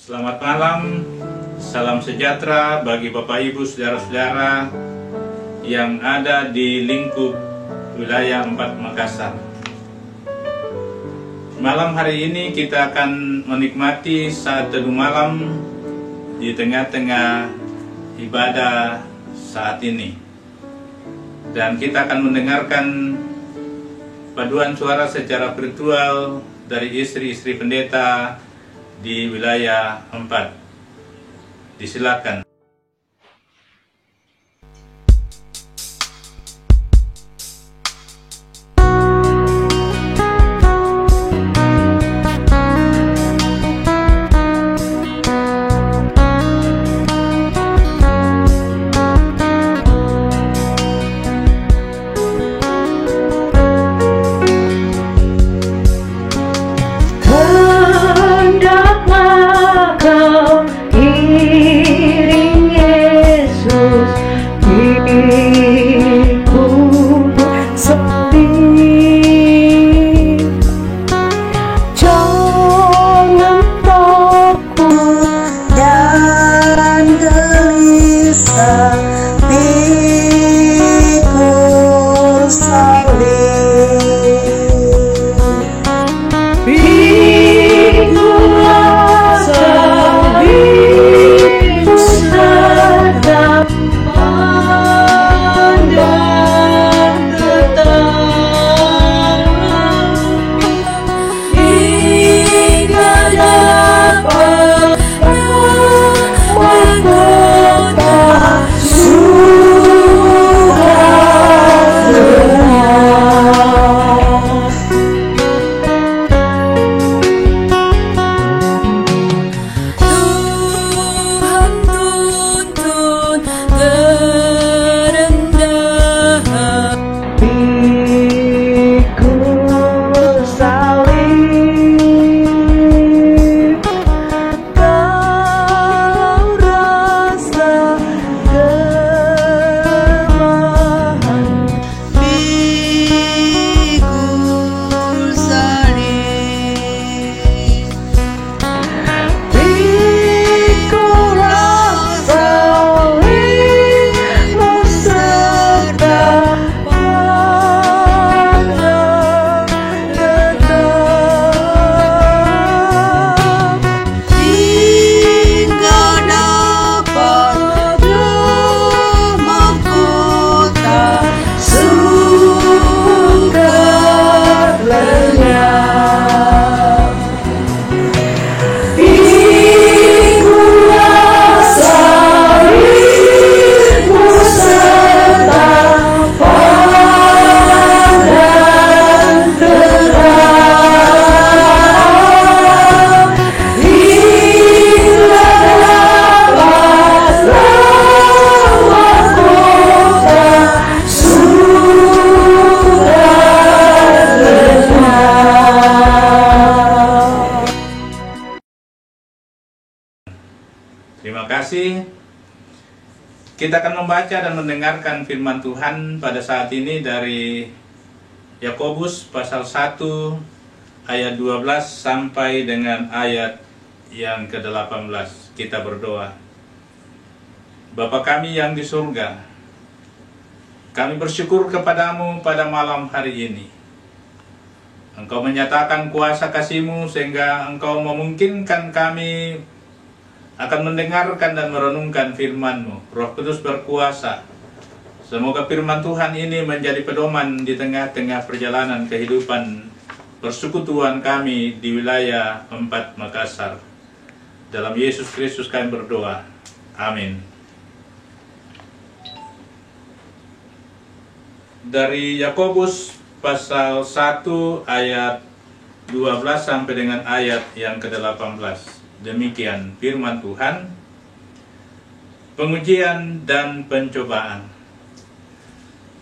Selamat malam, salam sejahtera bagi Bapak Ibu saudara-saudara yang ada di lingkup wilayah 4 Makassar. Malam hari ini kita akan menikmati saat teduh malam di tengah-tengah ibadah saat ini. Dan kita akan mendengarkan paduan suara secara virtual dari istri-istri pendeta di wilayah 4. Disilakan. Terima kasih. Kita akan membaca dan mendengarkan firman Tuhan pada saat ini dari Yakobus pasal 1 ayat 12 sampai dengan ayat yang ke-18. Kita berdoa. Bapa kami yang di surga, kami bersyukur kepadamu pada malam hari ini. Engkau menyatakan kuasa kasih-Mu sehingga Engkau memungkinkan kami akan mendengarkan dan merenungkan firman-Mu. Roh Kudus berkuasa. Semoga firman Tuhan ini menjadi pedoman di tengah-tengah perjalanan kehidupan persekutuan kami di wilayah 4 Makassar. Dalam Yesus Kristus kami berdoa. Amin. Dari Yakobus pasal 1 ayat 12 sampai dengan ayat yang ke-18. Demikian firman Tuhan. Pengujian dan pencobaan.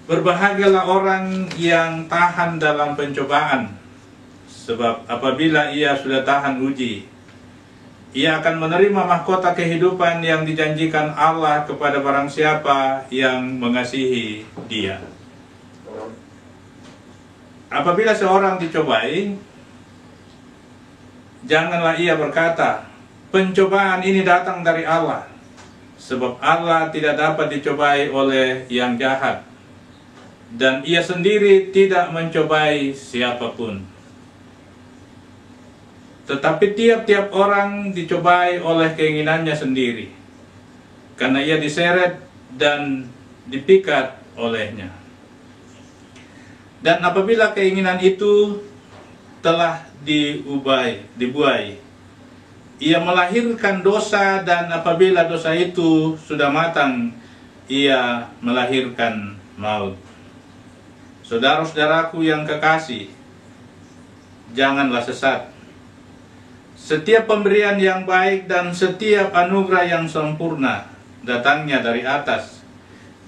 Berbahagialah orang yang tahan dalam pencobaan, sebab apabila ia sudah tahan uji, ia akan menerima mahkota kehidupan yang dijanjikan Allah kepada barang siapa yang mengasihi Dia. Apabila seorang dicobai, janganlah ia berkata, pencobaan ini datang dari Allah, sebab Allah tidak dapat dicobai oleh yang jahat, dan Ia sendiri tidak mencobai siapapun. Tetapi tiap-tiap orang dicobai oleh keinginannya sendiri, karena ia diseret dan dipikat olehnya. Dan apabila keinginan itu telah dibuai, ia melahirkan dosa, dan apabila dosa itu sudah matang, ia melahirkan maut. Saudara-saudaraku yang kekasih, janganlah sesat. Setiap pemberian yang baik dan setiap anugerah yang sempurna datangnya dari atas,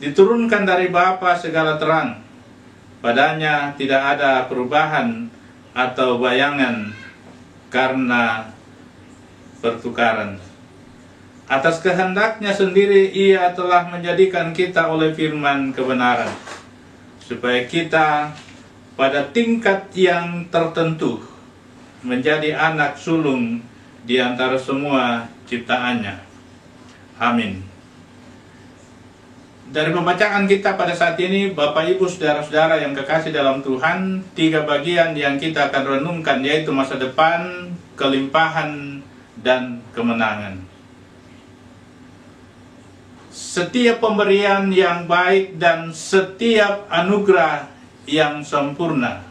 diturunkan dari Bapa segala terang. Padanya tidak ada perubahan atau bayangan karena pertukaran. Atas kehendaknya sendiri Ia telah menjadikan kita oleh firman kebenaran, supaya kita pada tingkat yang tertentu menjadi anak sulung di antara semua ciptaannya. Amin. Dari pembacaan kita pada saat ini, Bapak Ibu saudara-saudara yang kekasih dalam Tuhan, 3 bagian yang kita akan renungkan, yaitu masa depan, kelimpahan, dan kemenangan. Setiap pemberian yang baik dan setiap anugerah yang sempurna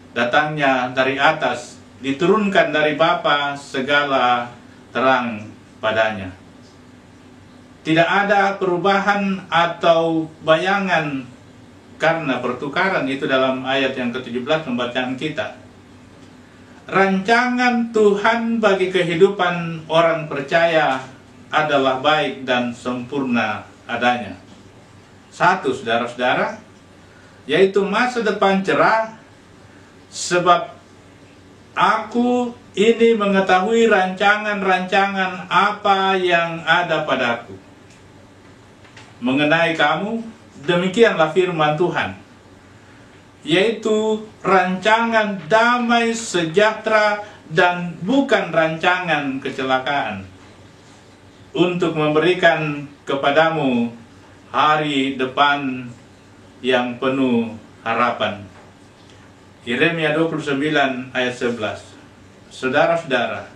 datangnya dari atas, diturunkan dari Bapa segala terang padanya. Tidak ada perubahan atau bayangan karena pertukaran. Itu dalam ayat yang ke-17 pembacaan kita. Rancangan Tuhan bagi kehidupan orang percaya adalah baik dan sempurna adanya. Satu, saudara-saudara, yaitu masa depan cerah, sebab aku ini mengetahui rancangan-rancangan apa yang ada padaku mengenai kamu, demikianlah firman Tuhan, yaitu rancangan damai sejahtera dan bukan rancangan kecelakaan, untuk memberikan kepadamu hari depan yang penuh harapan. Yeremia 29 ayat 11. Saudara-saudara,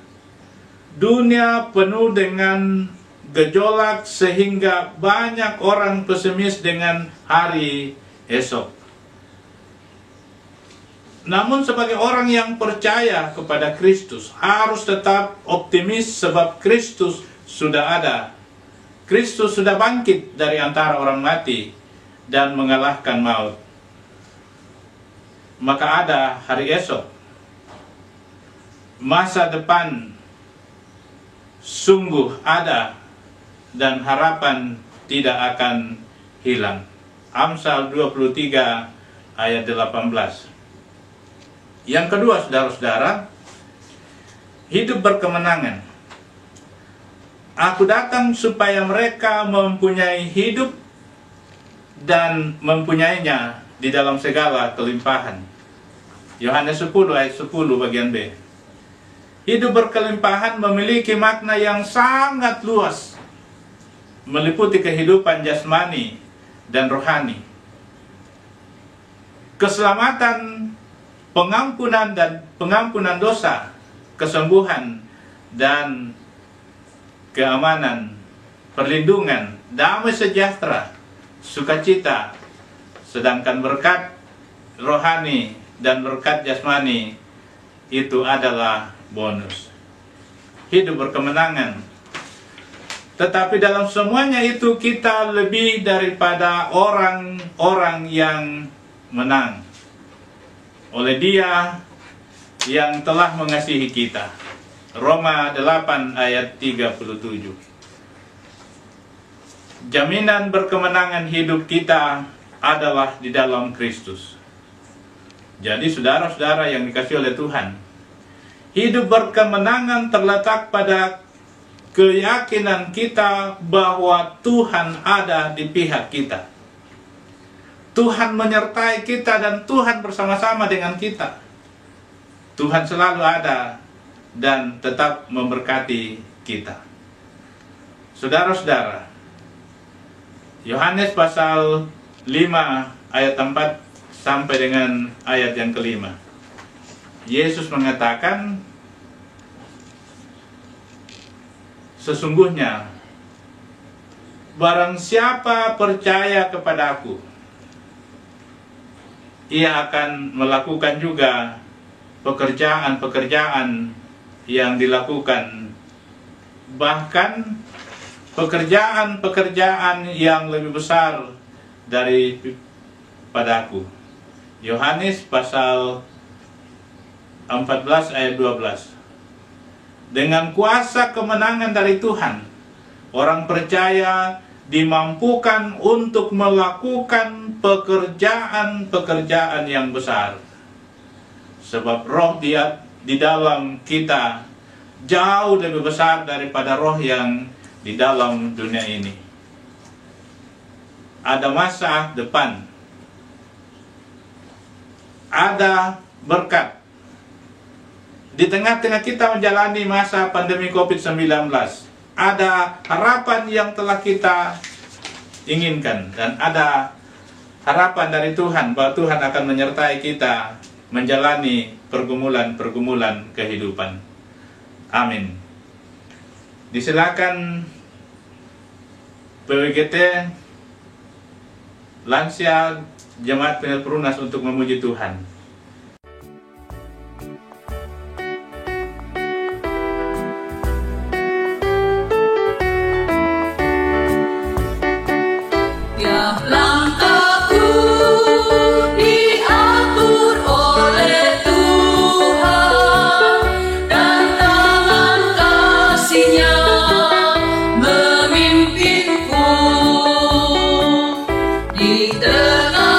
dunia penuh dengan gejolak sehingga banyak orang pesimis dengan hari esok. Namun sebagai orang yang percaya kepada Kristus harus tetap optimis, sebab Kristus sudah ada. Kristus sudah bangkit dari antara orang mati dan mengalahkan maut. Maka ada hari esok. Masa depan sungguh ada dan harapan tidak akan hilang. Amsal 23 ayat 18. Yang kedua, saudara-saudara, hidup berkemenangan. Aku datang supaya mereka mempunyai hidup dan mempunyainya di dalam segala kelimpahan. Yohanes 10 ayat 10 bagian B. Hidup berkelimpahan memiliki makna yang sangat luas, meliputi kehidupan jasmani dan rohani, keselamatan, pengampunan dosa, kesembuhan dan keamanan, perlindungan, damai sejahtera, sukacita. Sedangkan berkat rohani dan berkat jasmani itu adalah bonus. Hidup berkemenangan. Tetapi dalam semuanya itu kita lebih daripada orang-orang yang menang oleh Dia yang telah mengasihi kita. Roma 8 ayat 37. Jaminan berkemenangan hidup kita adalah di dalam Kristus. Jadi saudara-saudara yang dikasihi oleh Tuhan, hidup berkemenangan terletak pada keyakinan kita bahwa Tuhan ada di pihak kita. Tuhan menyertai kita dan Tuhan bersama-sama dengan kita. Tuhan selalu ada dan tetap memberkati kita. Saudara-saudara, Yohanes pasal 5 ayat 4 sampai dengan ayat yang kelima. Yesus mengatakan, sesungguhnya barang siapa percaya kepadaku, ia akan melakukan juga pekerjaan-pekerjaan yang dilakukan, bahkan pekerjaan-pekerjaan yang lebih besar daripadaku. Yohanes pasal 14 ayat 12. Dengan kuasa kemenangan dari Tuhan, orang percaya dimampukan untuk melakukan pekerjaan-pekerjaan yang besar. Sebab roh di dalam kita jauh lebih besar daripada roh yang di dalam dunia ini. Ada masa depan, ada berkat. Di tengah-tengah kita menjalani masa pandemi COVID-19, ada harapan yang telah kita inginkan, dan ada harapan dari Tuhan bahwa Tuhan akan menyertai kita menjalani pergumulan-pergumulan kehidupan. Amin. Disilakan PWGT Lansia Jemaat Pengingat Perunas untuk memuji Tuhan. Di tengah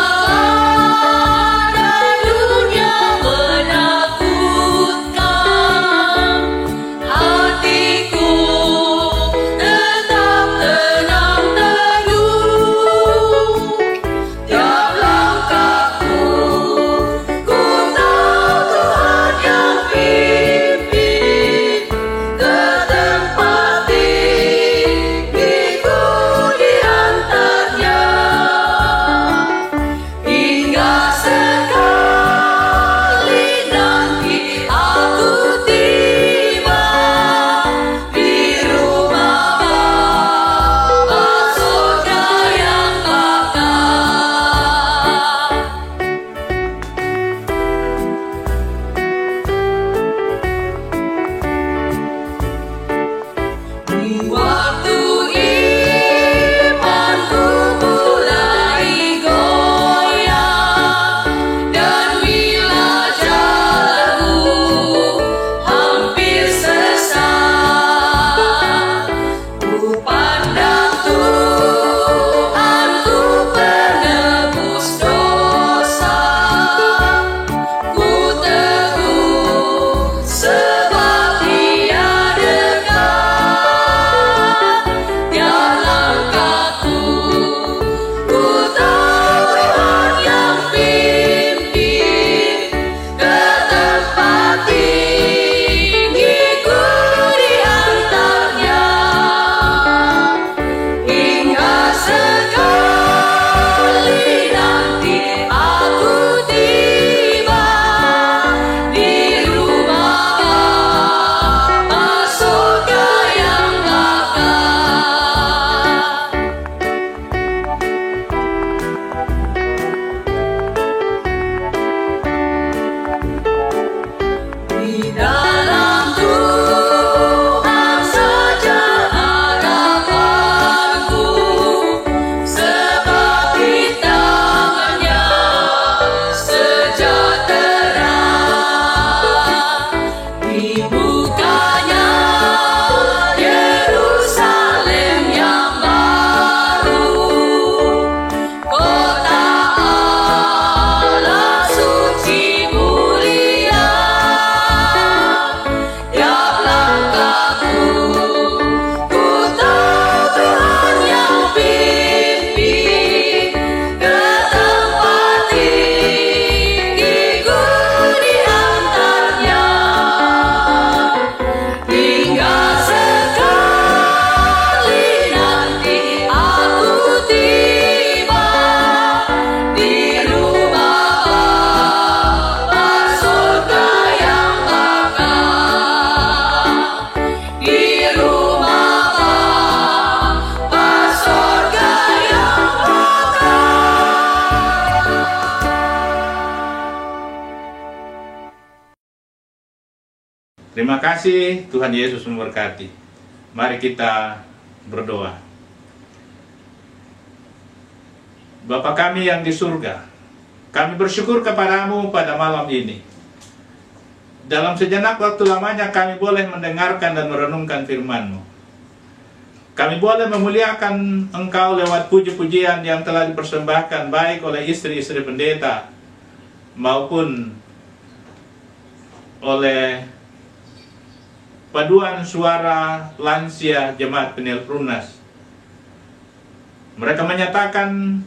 Terima kasih, Tuhan Yesus memberkati. Mari kita berdoa. Bapa kami yang di surga, kami bersyukur kepadamu pada malam ini. Dalam sejenak waktu lamanya kami boleh mendengarkan dan merenungkan firman-Mu. Kami boleh memuliakan Engkau lewat puji-pujian yang telah dipersembahkan baik oleh istri-istri pendeta maupun oleh paduan suara lansia Jemaat Peniel Perumnas. Mereka menyatakan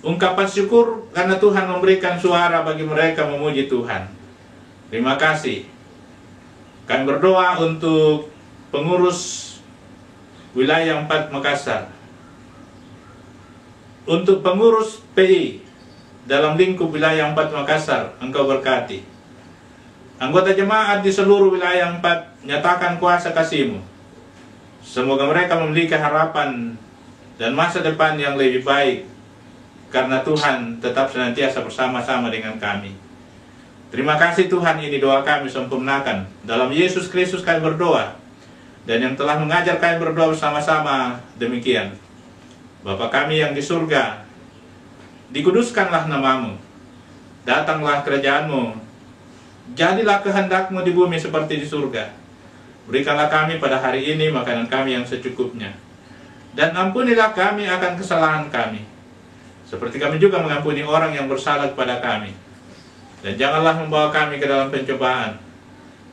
ungkapan syukur karena Tuhan memberikan suara bagi mereka memuji Tuhan. Terima kasih. Kami berdoa untuk pengurus wilayah 4 Makassar, untuk pengurus PI dalam lingkup wilayah 4 Makassar, Engkau berkati. Anggota jemaat di seluruh wilayah 4, nyatakan kuasa kasih-Mu. Semoga mereka memiliki harapan dan masa depan yang lebih baik, karena Tuhan tetap senantiasa bersama-sama dengan kami. Terima kasih Tuhan, ini doa kami sempurnakan. Dalam Yesus Kristus kami berdoa. Dan yang telah mengajar kami berdoa bersama-sama demikian. Bapa kami yang di surga, dikuduskanlah nama-Mu, datanglah kerajaan-Mu, jadilah kehendak-Mu di bumi seperti di surga. Berikanlah kami pada hari ini makanan kami yang secukupnya, dan ampunilah kami akan kesalahan kami, seperti kami juga mengampuni orang yang bersalah kepada kami. Dan janganlah membawa kami ke dalam pencobaan,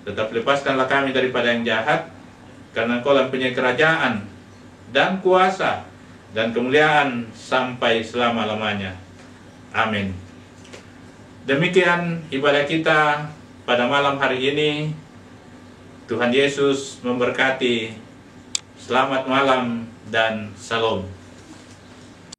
tetap lepaskanlah kami daripada yang jahat, karena Engkau yang punya kerajaan dan kuasa dan kemuliaan sampai selama-lamanya. Amin. Demikian ibadah kita pada malam hari ini. Tuhan Yesus memberkati. Selamat malam dan salam.